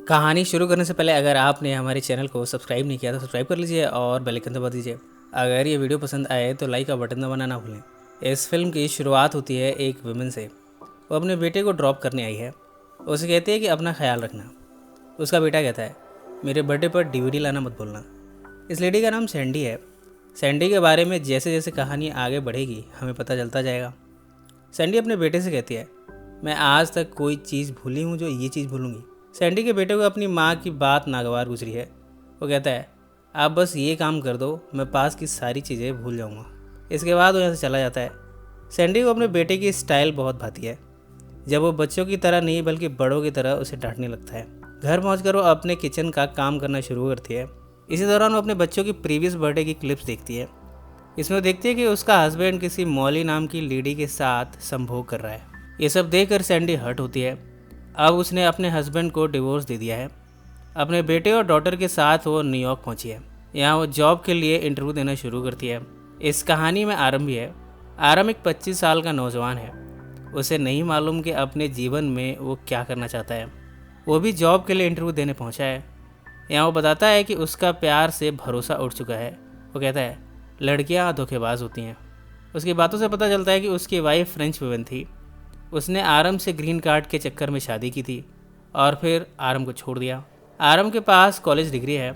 कहानी शुरू करने से पहले अगर आपने हमारे चैनल को सब्सक्राइब नहीं किया तो सब्सक्राइब कर लीजिए और बेल आइकन दबा दीजिए। अगर ये वीडियो पसंद आए तो लाइक का बटन दबाना ना भूलें। इस फिल्म की शुरुआत होती है एक वुमेन से। वो अपने बेटे को ड्रॉप करने आई है। उसे कहती है कि अपना ख्याल रखना। उसका बेटा कहता है, मेरे बर्थडे पर डीवीडी लाना मत भूलना। इस लेडी का नाम सैंडी है। सैंडी के बारे में जैसे जैसे कहानी आगे बढ़ेगी हमें पता चलता जाएगा। सैंडी अपने बेटे से कहती है, मैं आज तक कोई चीज़ भूली हूँ जो ये चीज़ भूलूंगी। सैंडी के बेटे को अपनी माँ की बात नागवार गुजरी है। वो कहता है, आप बस ये काम कर दो, मैं पास की सारी चीज़ें भूल जाऊँगा। इसके बाद वो यहाँ से चला जाता है। सैंडी को अपने बेटे की स्टाइल बहुत भाती है। जब वो बच्चों की तरह नहीं बल्कि बड़ों की तरह उसे डांटने लगता है। घर पहुँचकर वो अपने किचन का काम करना शुरू करती है। इसी दौरान वो अपने बच्चों की प्रीवियस बर्थडे की क्लिप्स देखती है। इसमें वो देखती है कि उसका हस्बैंड किसी मॉली नाम की लेडी के साथ संभोग कर रहा है। ये सब देखकर सैंडी हर्ट होती है। अब उसने अपने हस्बैंड को डिवोर्स दे दिया है। अपने बेटे और डॉटर के साथ वो न्यूयॉर्क पहुंची है। यहाँ वो जॉब के लिए इंटरव्यू देना शुरू करती है। इस कहानी में आरम भी है। आरम एक 25 साल का नौजवान है। उसे नहीं मालूम कि अपने जीवन में वो क्या करना चाहता है। वो भी जॉब के लिए इंटरव्यू देने पहुंचा है। यहाँ वो बताता है कि उसका प्यार से भरोसा उठ चुका है। वो कहता है, लड़कियाँ धोखेबाज होती हैं। उसकी बातों से पता चलता है कि उसकी वाइफ फ्रेंच वुमेन थी। उसने आरम से ग्रीन कार्ड के चक्कर में शादी की थी और फिर आरम को छोड़ दिया। आरम के पास कॉलेज डिग्री है।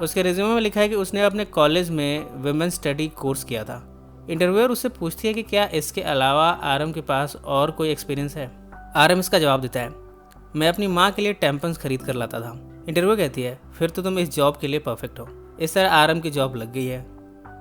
उसके रिज्यूमे में लिखा है कि उसने अपने कॉलेज में वुमेन स्टडी कोर्स किया था। इंटरव्यूअर उससे पूछती है कि क्या इसके अलावा आरम के पास और कोई एक्सपीरियंस है। आरम इसका जवाब देता है, मैं अपनी माँ के लिए टैम्पन्स खरीद कर लाता था। इंटरव्यू कहती है, फिर तो तुम इस जॉब के लिए परफेक्ट हो। इस तरह आरम की जॉब लग गई है।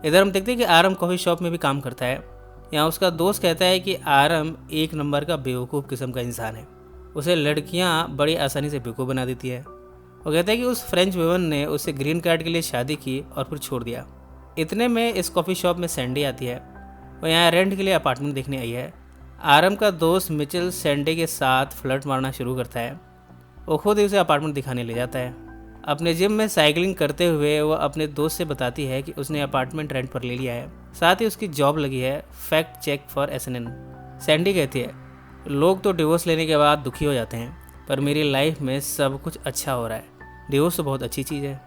इधर हम देखते हैं कि आरम कॉफ़ी शॉप में भी काम करता है। यहाँ उसका दोस्त कहता है कि आरम एक नंबर का बेवकूफ़ किस्म का इंसान है। उसे लड़कियाँ बड़ी आसानी से बेवकूफ़ बना देती है। वो कहता है कि उस फ्रेंच वुमन ने उससे ग्रीन कार्ड के लिए शादी की और फिर छोड़ दिया। इतने में इस कॉफ़ी शॉप में सैंडी आती है। वो यहाँ रेंट के लिए अपार्टमेंट देखने आई है। आरम का दोस्त मिचेल सैंडी के साथ फ्लर्ट मारना शुरू करता है। वो खुद ही उसे अपार्टमेंट दिखाने ले जाता है। अपने जिम में साइकिलिंग करते हुए वो अपने दोस्त से बताती है कि उसने अपार्टमेंट रेंट पर ले लिया है। साथ ही उसकी जॉब लगी है fact check for SNN। Sandy कहती है, लोग तो डिवोर्स लेने के बाद दुखी हो जाते हैं, पर मेरी लाइफ में सब कुछ अच्छा हो रहा है। डिवोर्स तो बहुत अच्छी चीज़ है।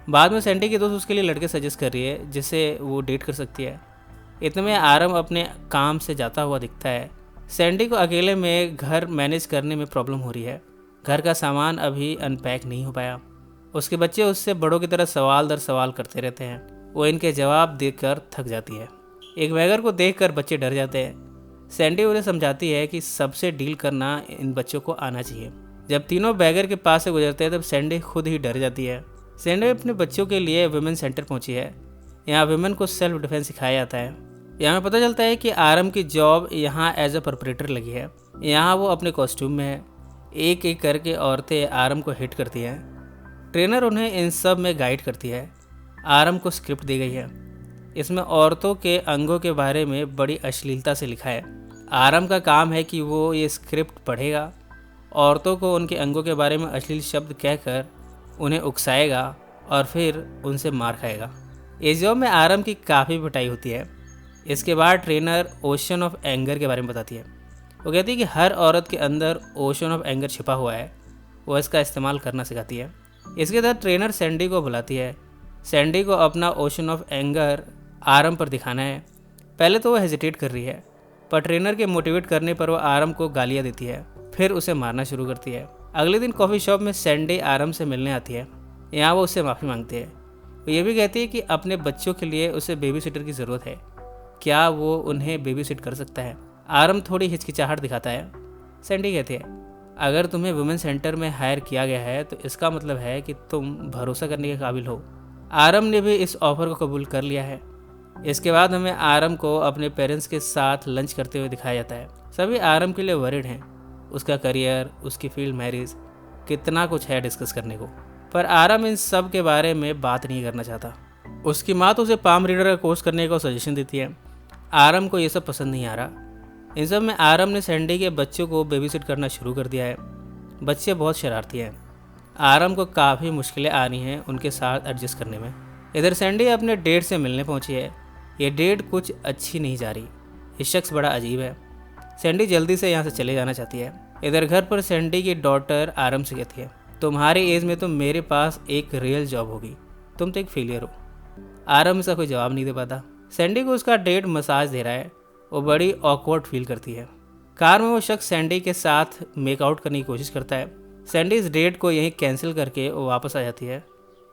बाद में सैंडी की दोस्त उसके लिए लड़के सजेस्ट कर रही है जिसे वो डेट कर सकती है। इतने में आरम अपने काम से जाता हुआ दिखता है। सैंडी को अकेले में घर मैनेज करने में प्रॉब्लम हो रही है। घर का सामान अभी अनपैक नहीं हो पाया। उसके बच्चे उससे बड़ों की तरह सवाल दर सवाल करते रहते हैं। वो इनके जवाब देकर थक जाती है। एक वैगर को देखकर बच्चे डर जाते हैं। सैंडी उन्हें समझाती है कि सबसे डील करना इन बच्चों को आना चाहिए। जब तीनों बैगर के पास से गुजरते हैं तब सैंडी खुद ही डर जाती है। सैंडी अपने बच्चों के लिए वुमेन सेंटर पहुंची है। यहाँ वुमेन को सेल्फ डिफेंस सिखाया जाता है। यहाँ पता चलता है कि आरम की जॉब यहाँ एज अ परपरेटर लगी है। यहाँ वो अपने कॉस्ट्यूम में है। एक एक करके औरतें आरम को हिट करती हैं। ट्रेनर उन्हें इन सब में गाइड करती है। आरम को स्क्रिप्ट दी गई है। इसमें औरतों के अंगों के बारे में बड़ी अश्लीलता से लिखा है। आरम का काम है कि वो ये स्क्रिप्ट पढ़ेगा, औरतों को उनके अंगों के बारे में अश्लील शब्द कहकर उन्हें उकसाएगा और फिर उनसे मार खाएगा। इस जॉब में आरम की काफ़ी पिटाई होती है। इसके बाद ट्रेनर ओशन ऑफ एंगर के बारे में बताती है। वो कहती है कि हर औरत के अंदर ओशन ऑफ एंगर छिपा हुआ है। वो इसका इस्तेमाल करना सिखाती है। इसके तहत ट्रेनर सैंडी को बुलाती है। सैंडी को अपना ओशन ऑफ एंगर आरम पर दिखाना है। पहले तो वो हेजिटेट कर रही है, पर ट्रेनर के मोटिवेट करने पर वो आरम को गालियाँ देती है, फिर उसे मारना शुरू करती है। अगले दिन कॉफ़ी शॉप में सैंडी आरम से मिलने आती है। यहाँ वो उससे माफ़ी मांगती है। वो ये भी कहती है कि अपने बच्चों के लिए उसे बेबी सिटर की ज़रूरत है। क्या वो उन्हें बेबी सिट कर सकता है? आरम थोड़ी हिचकिचाहट दिखाता है। सैंडी कहती है, अगर तुम्हें वुमेन सेंटर में हायर किया गया है तो इसका मतलब है कि तुम भरोसा करने के काबिल हो। आरम ने भी इस ऑफर को कबूल कर लिया है। इसके बाद हमें आरम को अपने पेरेंट्स के साथ लंच करते हुए दिखाया जाता है। सभी आरम के लिए वरीड हैं। उसका करियर, उसकी फील्ड, मैरिज, कितना कुछ है डिस्कस करने को, पर आरम इन सब के बारे में बात नहीं करना चाहता। उसकी माँ तो उसे पाम रीडर का कोर्स करने का सजेशन देती है। आरम को ये सब पसंद नहीं आ रहा। इन सब में आरम ने सैंडी के बच्चों को बेबीसिट करना शुरू कर दिया है। बच्चे बहुत शरारती हैं। आरम को काफ़ी मुश्किलें आ रही हैं उनके साथ एडजस्ट करने में। इधर सैंडी अपने डेट से मिलने पहुंची है। ये डेट कुछ अच्छी नहीं जा रही। ये शख्स बड़ा अजीब है। सैंडी जल्दी से यहाँ से चले जाना चाहती है। इधर घर पर सैंडी की डॉटर आरम से कहती है, तुम्हारी एज में तो मेरे पास एक रियल जॉब होगी, तुम तो एक फेलियर हो। आरम इसका कोई जवाब नहीं दे पाता। सैंडी को उसका डेट मसाज दे रहा है। वो बड़ी ऑकवर्ड फील करती है। कार में वो शख्स सैंडी के साथ मेकआउट करने की कोशिश करता है। सैंडी इस डेट को यहीं कैंसिल करके वो वापस आ जाती है।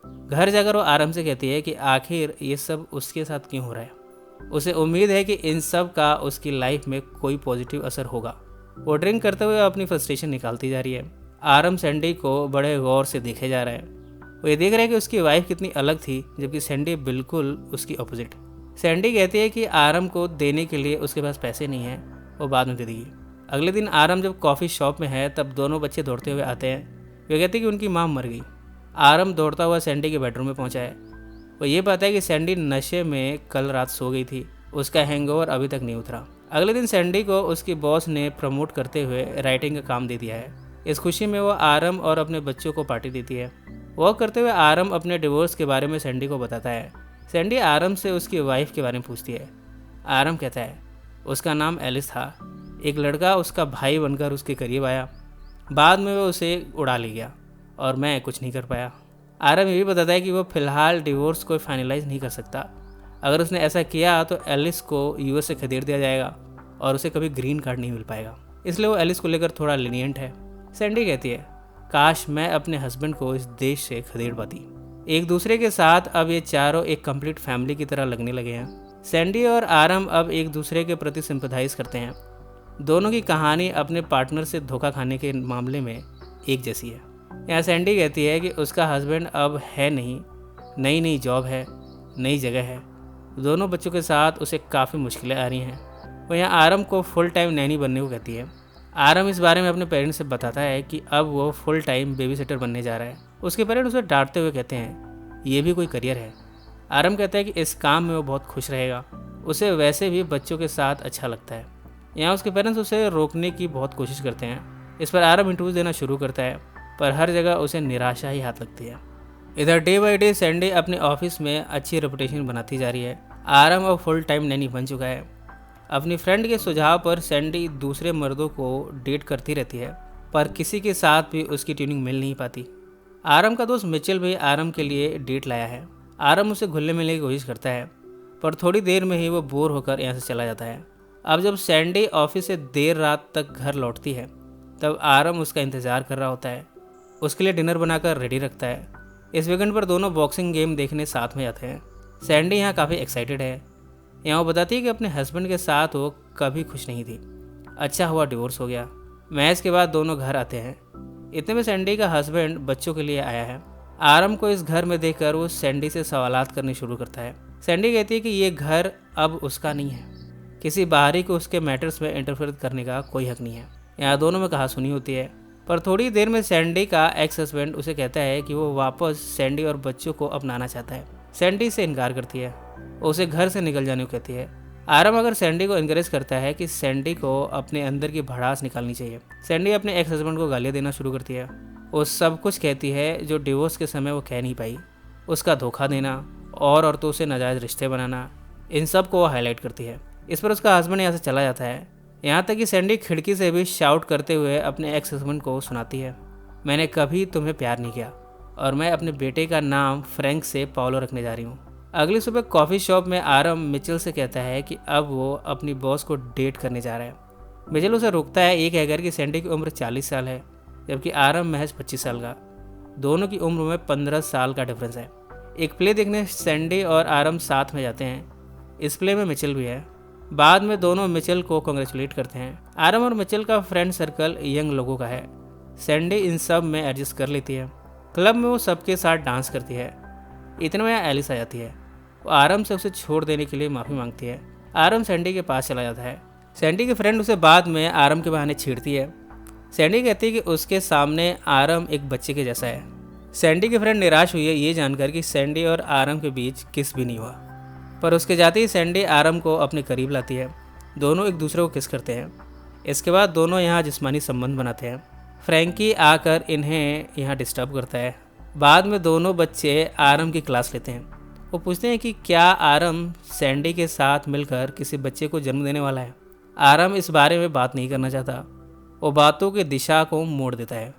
घर जाकर वो आरम से कहती है कि आखिर ये सब उसके साथ क्यों हो रहा है। उसे उम्मीद है कि इन सब का उसकी लाइफ में कोई पॉजिटिव असर होगा। वो ड्रिंक करते हुए अपनी फ्रस्ट्रेशन निकालती जा रही है। आरम सैंडी को बड़े गौर से देखे जा रहा है। वो ये देख रहा है कि उसकी वाइफ कितनी अलग थी, जबकि सैंडी बिल्कुल उसकी अपोजिट। सैंडी कहती है कि आरम को देने के लिए उसके पास पैसे नहीं है, वो बाद में दे देगी। अगले दिन आरम जब कॉफ़ी शॉप में है तब दोनों बच्चे दौड़ते हुए आते हैं। वे कहते हैं कि उनकी माँ मर गई। आरम दौड़ता हुआ सैंडी के बेडरूम में पहुंचा है। वो ये पाता है कि सैंडी नशे में कल रात सो गई थी। उसका हैंगओवर अभी तक नहीं उतरा। अगले दिन सैंडी को उसकी बॉस ने प्रमोट करते हुए राइटिंग का काम दे दिया है। इस खुशी में वो आरम और अपने बच्चों को पार्टी देती है। वॉक करते हुए आरम अपने डिवोर्स के बारे में सैंडी को बताता है। सैंडी आरम से उसकी वाइफ के बारे में पूछती है। आरम कहता है उसका नाम एलिस था। एक लड़का उसका भाई बनकर उसके करीब आया, बाद में वो उसे उड़ा ले गया और मैं कुछ नहीं कर पाया। आरम ये भी बताता है कि वो फिलहाल डिवोर्स को फाइनलाइज नहीं कर सकता। अगर उसने ऐसा किया तो एलिस को यूएस से खदेड़ दिया जाएगा और उसे कभी ग्रीन कार्ड नहीं मिल पाएगा, इसलिए वो एलिस को लेकर थोड़ा लीनियंट है। सैंडी कहती है काश मैं अपने हस्बैंड को इस देश से खदेड़ पाती। एक दूसरे के साथ अब ये चारों एक कंप्लीट फैमिली की तरह लगने लगे हैं। सैंडी और आरम अब एक दूसरे के प्रति सिंपैथाइज करते हैं। दोनों की कहानी अपने पार्टनर से धोखा खाने के मामले में एक जैसी है। यहाँ सैंडी कहती है कि उसका हस्बैंड अब है नहीं, नई नई जॉब है, नई जगह है। दोनों बच्चों के साथ उसे काफ़ी मुश्किलें आ रही हैं। वो यहाँ आरम को फुल टाइम नैनी बनने को कहती है। आरम इस बारे में अपने पेरेंट्स से बताता है कि अब वो फुल टाइम बेबी सिटर बनने जा रहा है। उसके पेरेंट्स उसे डांटते हुए कहते हैं ये भी कोई करियर है। आरम कहता है कि इस काम में वो बहुत खुश रहेगा, उसे वैसे भी बच्चों के साथ अच्छा लगता है। यहाँ उसके पेरेंट्स उसे रोकने की बहुत कोशिश करते हैं। इस पर आरम इंटरव्यू देना शुरू करता है, पर हर जगह उसे निराशा ही हाथ लगती है। इधर डे बाई डे सैंडी अपने ऑफिस में अच्छी रेपुटेशन बनाती जा रही है। आरम अब फुल टाइम नैनी बन चुका है। अपनी फ्रेंड के सुझाव पर सैंडी दूसरे मर्दों को डेट करती रहती है, पर किसी के साथ भी उसकी ट्यूनिंग मिल नहीं पाती। आरम का दोस्त मिचेल भी आरम के लिए डेट लाया है। आरम उसे घुलने मिलने की कोशिश करता है, पर थोड़ी देर में ही वो बोर होकर यहाँ से चला जाता है। अब जब सैंडी ऑफिस से देर रात तक घर लौटती है तब आरम उसका इंतज़ार कर रहा होता है। उसके लिए डिनर बनाकर रेडी रखता है। इस वीकेंड पर दोनों बॉक्सिंग गेम देखने साथ में जाते हैं। सैंडी यहाँ काफ़ी एक्साइटेड है। यहाँ वो बताती है कि अपने हस्बैंड के साथ वो कभी खुश नहीं थी। अच्छा हुआ डिवोर्स हो गया। मैच के बाद दोनों घर आते हैं। इतने में सैंडी का हस्बैंड बच्चों के लिए आया है। आरम को इस घर में देखकर वो सैंडी से सवालात करने शुरू करता है। सैंडी कहती है कि ये घर अब उसका नहीं है, किसी बाहरी को उसके मैटर्स में इंटरफेयर करने का कोई हक नहीं है। यहाँ दोनों में कहासुनी होती है, पर थोड़ी देर में सैंडी का एक्स हस्बैंड उसे कहता है कि वो वापस सैंडी और बच्चों को अपनाना चाहता है। सैंडी से इनकार करती है, उसे घर से निकल जाने को कहती है। आरम अगर सैंडी को इनकरेज करता है कि सैंडी को अपने अंदर की भड़ास निकालनी चाहिए। सैंडी अपने एक्स हस्बैंड को गालियाँ देना शुरू करती है। वो सब कुछ कहती है जो डिवोर्स के समय वो कह नहीं पाई। उसका धोखा देना और औरतों से नाजायज़ रिश्ते बनाना, इन सब को वो हाईलाइट करती है। इस पर उसका हस्बैंड यहाँ से चला जाता है। यहाँ तक कि सैंडी खिड़की से भी शाउट करते हुए अपने एक्स हस्बैंड को सुनाती है, मैंने कभी तुम्हें प्यार नहीं किया और मैं अपने बेटे का नाम फ्रैंक से पाओलो रखने जा रही हूँ। अगली सुबह कॉफ़ी शॉप में आरम मिचेल से कहता है कि अब वो अपनी बॉस को डेट करने जा रहा है। मिचेल उसे रोकता है, ये कहकर कि सैंडी की उम्र 40 साल है जबकि आरम महज 25 साल का। दोनों की उम्र में 15 साल का डिफरेंस है। एक प्ले देखने सैंडी और आरम साथ में जाते हैं। इस प्ले में मिचेल भी है। बाद में दोनों मिचेल को कॉन्ग्रेचुलेट करते हैं। आरम और मिचेल का फ्रेंड सर्कल यंग लोगों का है। सैंडी इन सब में एडजस्ट कर लेती है। क्लब में वो सबके साथ डांस करती है। इतने में यहाँ एलिस आ जाती है। वो आरम से उसे छोड़ देने के लिए माफ़ी मांगती है। आरम सैंडी के पास चला जाता है। सैंडी की फ्रेंड उसे बाद में आरम के बहाने छेड़ती है। सैंडी कहती है कि उसके सामने आरम एक बच्चे के जैसा है। सैंडी की फ्रेंड निराश हुई है ये जानकर कि सैंडी और आरम के बीच किस भी नहीं हुआ, पर उसके जाते ही सैंडी आरम को अपने करीब लाती है। दोनों एक दूसरे को किस करते हैं। इसके बाद दोनों यहाँ जिस्मानी संबंध बनाते हैं। फ्रैंकी आकर इन्हें यहाँ डिस्टर्ब करता है। बाद में दोनों बच्चे आरम की क्लास लेते हैं। वो पूछते हैं कि क्या आरम सैंडी के साथ मिलकर किसी बच्चे को जन्म देने वाला है। आरम इस बारे में बात नहीं करना चाहता। वो बातों की दिशा को मोड़ देता है।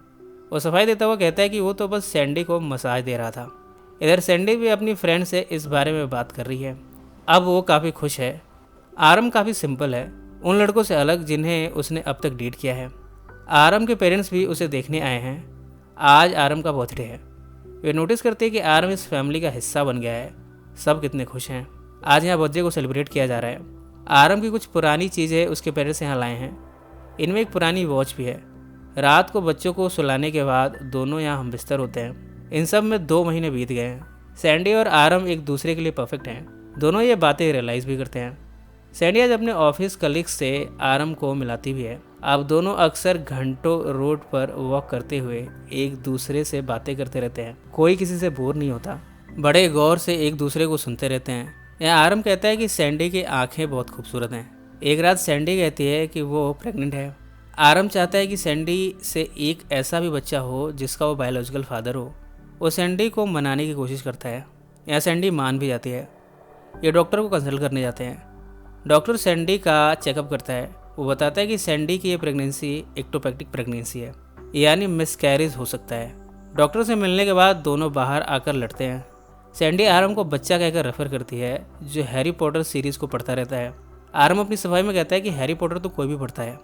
वो सफाई देता हुआ कहता है कि वो तो बस सैंडी को मसाज दे रहा था। इधर सैंडी भी अपनी फ्रेंड से इस बारे में बात कर रही है। अब वो काफ़ी खुश है। आरम काफ़ी सिंपल है, उन लड़कों से अलग जिन्हें उसने अब तक डेट किया है। आरम के पेरेंट्स भी उसे देखने आए हैं। आज आरम का बर्थडे है। वे नोटिस करते हैं कि आरम इस फैमिली का हिस्सा बन गया है। सब कितने खुश हैं। आज यहाँ बर्थडे को सेलिब्रेट किया जा रहा है। आरम की कुछ पुरानी चीज़ें उसके पेरेंट्स यहाँ लाए हैं। इनमें एक पुरानी वॉच भी है। रात को बच्चों को सुलाने के बाद दोनों यहाँ हम बिस्तर होते हैं। इन सब में 2 महीने बीत गए हैं। सैंडी और आरम एक दूसरे के लिए परफेक्ट हैं। दोनों ये बातें रियलाइज़ भी करते हैं। सैंडी आज अपने ऑफिस कलीग्स से आरम को मिलाती भी है। अब दोनों अक्सर घंटों रोड पर वॉक करते हुए एक दूसरे से बातें करते रहते हैं। कोई किसी से बोर नहीं होता। बड़े गौर से एक दूसरे को सुनते रहते हैं। यहाँ आरम कहता है कि सैंडी की आंखें बहुत खूबसूरत हैं। एक रात सैंडी कहती है कि वो प्रेग्नेंट है। आरम चाहता है कि सैंडी से एक ऐसा भी बच्चा हो जिसका वो बायोलॉजिकल फादर हो। वो सैंडी को मनाने की कोशिश करता है। यहाँ सैंडी मान भी जाती है। ये डॉक्टर को कंसल्ट करने जाते हैं। डॉक्टर सैंडी का चेकअप करता है। वो बताता है कि सैंडी की ये प्रेगनेंसी एक्टोपैक्टिक प्रेगनेंसी है, यानी मिसकैरेज हो सकता है। डॉक्टर से मिलने के बाद दोनों बाहर आकर लड़ते हैं। सैंडी आरम को बच्चा कहकर रेफर करती है, जो हैरी पॉटर सीरीज़ को पढ़ता रहता है। आरम अपनी सफाई में कहता है कि हैरी पॉटर तो कोई भी पढ़ता है।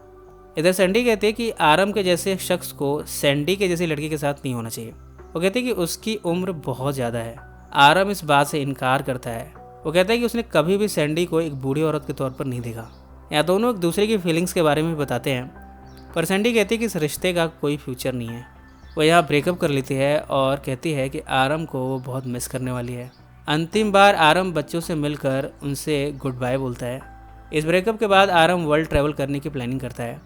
इधर सैंडी कहती है कि आरम के जैसे शख्स को सैंडी के जैसी लड़की के साथ नहीं होना चाहिए। वो कहते हैं कि उसकी उम्र बहुत ज़्यादा है। आरम इस बात से इनकार करता है। वो कहता है कि उसने कभी भी सैंडी को एक बूढ़ी औरत के तौर पर नहीं देखा। यहाँ दोनों एक दूसरे की फीलिंग्स के बारे में बताते हैं, पर सैंडी कहती है कि इस रिश्ते का कोई फ्यूचर नहीं है। वो यहाँ ब्रेकअप कर लेती है और कहती है कि आरम को वो बहुत मिस करने वाली है। अंतिम बार आरम बच्चों से मिलकर उनसे गुड बाय बोलता है। इस ब्रेकअप के बाद आरम वर्ल्ड ट्रैवल करने की प्लानिंग करता है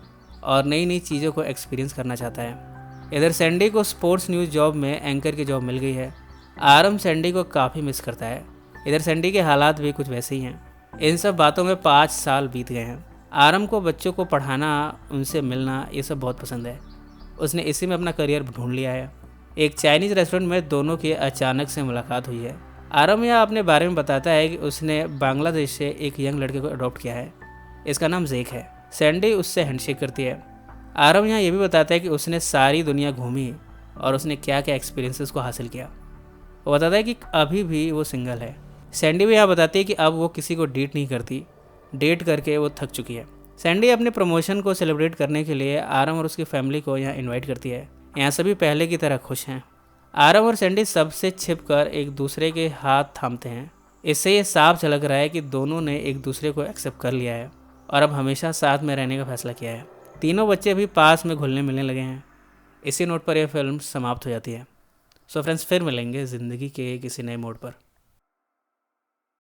और नई नई चीज़ों को एक्सपीरियंस करना चाहता है। इधर सैंडी को स्पोर्ट्स न्यूज़ जॉब में एंकर की जॉब मिल गई है। आरम सैंडी को काफ़ी मिस करता है। इधर सैंडी के हालात भी कुछ वैसे ही हैं। इन सब बातों में 5 साल बीत गए हैं। आरम को बच्चों को पढ़ाना, उनसे मिलना, ये सब बहुत पसंद है। उसने इसी में अपना करियर ढूंढ लिया है। एक चाइनीज़ रेस्टोरेंट में दोनों की अचानक से मुलाकात हुई है। आरम यह अपने बारे में बताता है कि उसने बांग्लादेश से एक यंग लड़के को अडॉप्ट किया है। इसका नाम जेक है। सैंडी उससे हैंडशेक करती है। आरम यहाँ ये भी बताता है कि उसने सारी दुनिया घूमी और उसने क्या क्या एक्सपीरियंसेस को हासिल किया। वो बताता है कि अभी भी वो सिंगल है। सैंडी भी यहाँ बताती है कि अब वो किसी को डेट नहीं करती। डेट करके वो थक चुकी है। सैंडी अपने प्रमोशन को सेलिब्रेट करने के लिए आरम और उसकी फैमिली को यहाँ इनवाइट करती है। यहाँ सभी पहले की तरह खुश हैं। आरम और सैंडी सबसे छिपकर एक दूसरे के हाथ थामते हैं। इससे ये साफ झलक रहा है कि दोनों ने एक दूसरे को एक्सेप्ट कर लिया है और अब हमेशा साथ में रहने का फैसला किया है। तीनों बच्चे भी पास में घुलने मिलने लगे हैं। इसी नोट पर यह फिल्म समाप्त हो जाती है। सो फ्रेंड्स, फिर मिलेंगे ज़िंदगी के किसी नए मोड़ पर।